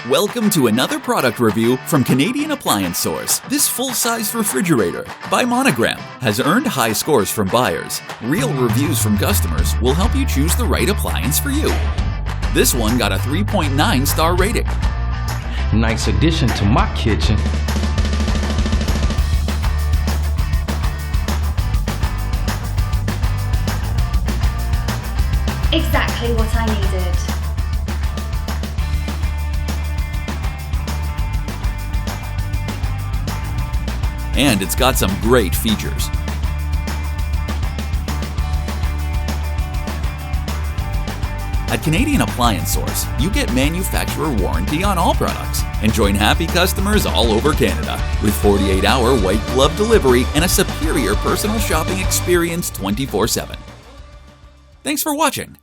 Welcome to another product review from Canadian Appliance Source. This full-size refrigerator by Monogram has earned high scores from buyers. Real reviews from customers will help you choose the right appliance for you. This one got a 3.9 star rating. Nice addition to my kitchen. Exactly what I needed. And it's got some great features. At Canadian Appliance Source, you get manufacturer warranty on all products and join happy customers all over Canada with 48-hour white glove delivery and a superior personal shopping experience 24/7. Thanks for watching.